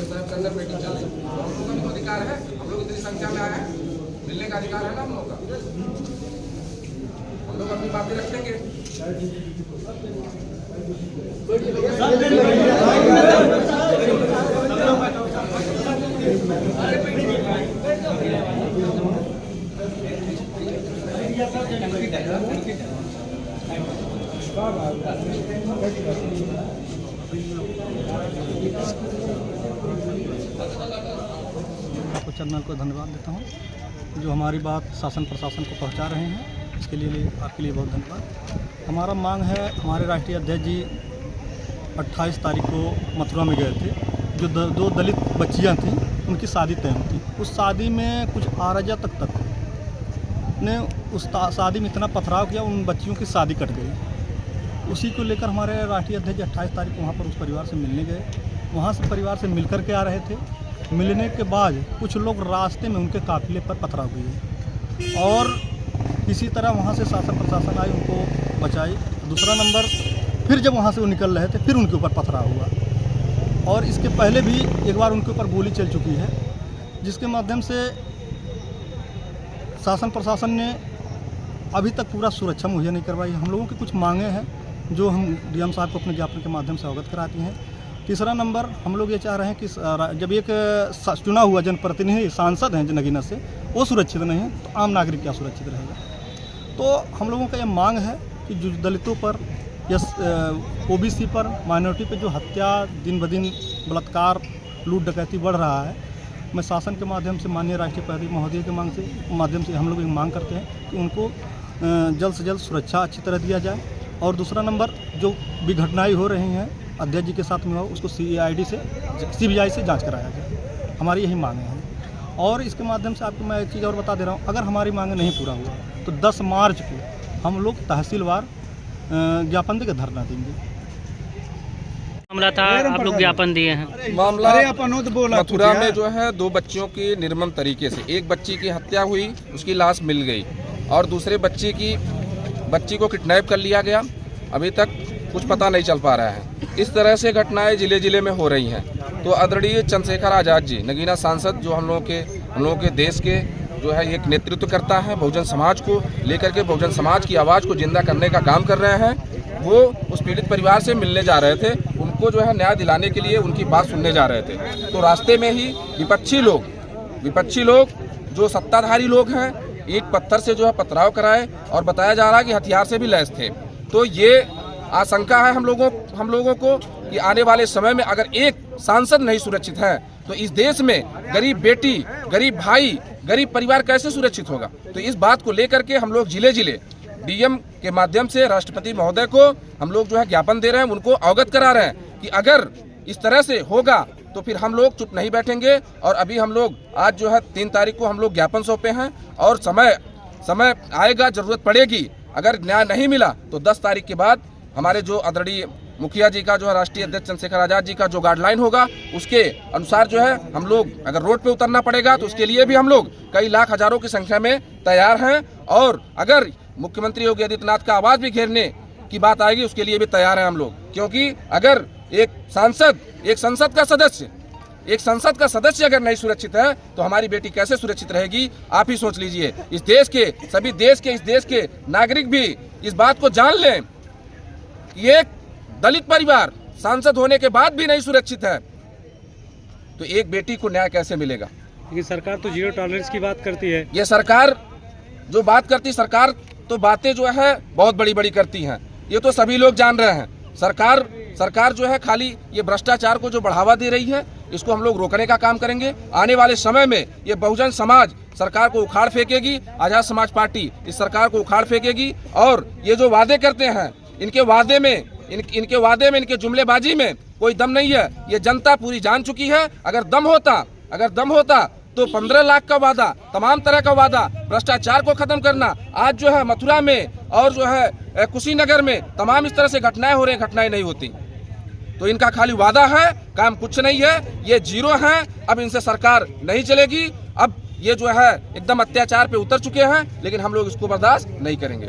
साहब के अंदर मीटिंग चल रही है, हम लोगों का भी तो अधिकार है, हम लोग इतनी संख्या में आए हैं, मिलने का अधिकार है ना हम लोगों का। हम लोग अपनी बातें रखेंगे। आपको चैनल को धन्यवाद देता हूँ जो हमारी बात शासन प्रशासन को पहुँचा रहे हैं, इसके लिए आपके लिए बहुत धन्यवाद। हमारा मांग है, हमारे राष्ट्रीय अध्यक्ष जी 28 तारीख को मथुरा में गए थे, जो दो दलित बच्चियाँ थीं उनकी शादी तय थी। उस शादी में कुछ अराजक ने उस शादी में इतना पथराव किया, उन बच्चियों की शादी कट गई। उसी को लेकर हमारे राष्ट्रीय अध्यक्ष 28 तारीख को वहाँ पर उस परिवार से मिलने गए। वहाँ से परिवार से मिल कर के आ रहे थे। मिलने के बाद कुछ लोग रास्ते में उनके काफिले पर पथराव किए और किसी तरह वहाँ से शासन प्रशासन आई, उनको बचाई। दूसरा नंबर, फिर जब वहाँ से वो निकल रहे थे फिर उनके ऊपर पथराव हुआ और इसके पहले भी एक बार उनके ऊपर गोली चल चुकी है, जिसके माध्यम से शासन प्रशासन ने अभी तक पूरा सुरक्षा मुहैया नहीं करवाई। हम लोगों की कुछ मांगे हैं जो हम डीएम साहब को अपने ज्ञापन के माध्यम से अवगत कराती हैं। तीसरा नंबर, हम लोग ये चाह रहे हैं कि जब एक चुना हुआ जनप्रतिनिधि सांसद हैं नगीना से, वो सुरक्षित नहीं है तो आम नागरिक क्या सुरक्षित रहेगा। तो हम लोगों का ये मांग है कि जो दलितों पर या ओबीसी पर, माइनॉरिटी पर जो हत्या दिन ब दिन बलात्कार लूट डकैती बढ़ रहा है, मैं शासन के माध्यम से माननीय राष्ट्रीय पार्टी महोदय के माध्यम से हम लोग एक मांग करते हैं कि उनको जल्द से जल्द सुरक्षा अच्छी तरह दिया जाए। और दूसरा नंबर, जो भी घटनाएं हो रही हैं अध्यक्ष जी के साथ में हो, उसको CBI से जांच कराया जाए। हमारी यही मांग है। और इसके माध्यम से आपको मैं एक चीज़ और बता दे रहा हूँ, अगर हमारी मांग नहीं पूरा हुआ तो 10 मार्च को हम लोग तहसीलवार ज्ञापन देकर धरना देंगे। मामला था, आप लोग ज्ञापन दिए हैं। मामला मथुरा में जो है 2 बच्चियों की निर्मम तरीके से, एक बच्ची की हत्या हुई, उसकी लाश मिल गई और दूसरे बच्ची को किडनैप कर लिया गया। अभी तक कुछ पता नहीं चल पा रहा है। इस तरह से घटनाएं जिले जिले में हो रही हैं। तो आदरणीय चंद्रशेखर आज़ाद जी, नगीना सांसद, जो हम लोगों के देश के जो है एक नेतृत्व करता है, बहुजन समाज को लेकर के बहुजन समाज की आवाज़ को जिंदा करने का काम कर रहे हैं। वो उस पीड़ित परिवार से मिलने जा रहे थे, उनको जो है न्याय दिलाने के लिए उनकी बात सुनने जा रहे थे। तो रास्ते में ही विपक्षी लोग जो सत्ताधारी लोग हैं, ईंट पत्थर से जो है पथराव कराए और बताया जा रहा है कि हथियार से भी लैस थे। तो ये आशंका है हम लोगों को कि आने वाले समय में अगर एक सांसद नहीं सुरक्षित है तो इस देश में गरीब बेटी, गरीब भाई, गरीब परिवार कैसे सुरक्षित होगा। तो इस बात को लेकर के हम लोग जिले जिले डीएम के माध्यम से राष्ट्रपति महोदय को हम लोग जो है ज्ञापन दे रहे हैं, उनको अवगत करा रहे हैं कि अगर इस तरह से होगा तो फिर हम लोग चुप नहीं बैठेंगे। और अभी हम लोग आज जो है 3 तारीख को हम लोग ज्ञापन सौंपे हैं और समय आएगा, जरूरत पड़ेगी, अगर न्याय नहीं मिला तो 10 तारीख के बाद हमारे जो आदरणीय मुखिया जी का जो है राष्ट्रीय अध्यक्ष चंद्रशेखर आज़ाद जी का जो गाइडलाइन होगा, उसके अनुसार जो है हम लोग अगर रोड पे उतरना पड़ेगा तो उसके लिए भी हम लोग कई लाख हजारों की संख्या में तैयार हैं। और अगर मुख्यमंत्री योगी आदित्यनाथ का आवाज़ भी घेरने की बात आएगी उसके लिए भी तैयार हैं हम लोग। क्योंकि अगर एक संसद का सदस्य अगर नहीं सुरक्षित है तो हमारी बेटी कैसे सुरक्षित रहेगी, आप ही सोच लीजिए। इस देश के नागरिक भी इस बात को जान लें कि एक दलित परिवार सांसद होने के बाद भी नहीं सुरक्षित है तो एक बेटी को न्याय कैसे मिलेगा। लेकिन सरकार तो 0 टॉलरेंस की बात करती है। ये सरकार जो बात करती, सरकार तो बातें जो है बहुत बड़ी बड़ी करती हैं, ये तो सभी लोग जान रहे हैं। सरकार जो है खाली ये भ्रष्टाचार को जो बढ़ावा दे रही है, इसको हम लोग रोकने का काम करेंगे। आने वाले समय में ये बहुजन समाज सरकार को उखाड़ फेंकेगी, आज़ाद समाज पार्टी इस सरकार को उखाड़ फेंकेगी। और ये जो वादे करते हैं, इनके वादे में इनके जुमलेबाजी में कोई दम नहीं है। ये जनता पूरी जान चुकी है। अगर दम होता तो 15 लाख का वादा, तमाम तरह का वादा, भ्रष्टाचार को खत्म करना, आज जो है मथुरा में और जो है कुशीनगर में तमाम इस तरह से घटनाएं हो रही, घटनाएं नहीं होती। तो इनका खाली वादा है, काम कुछ नहीं है, ये 0 हैं। अब इनसे सरकार नहीं चलेगी। अब ये जो है एकदम अत्याचार पे उतर चुके हैं, लेकिन हम लोग इसको बर्दाश्त नहीं करेंगे।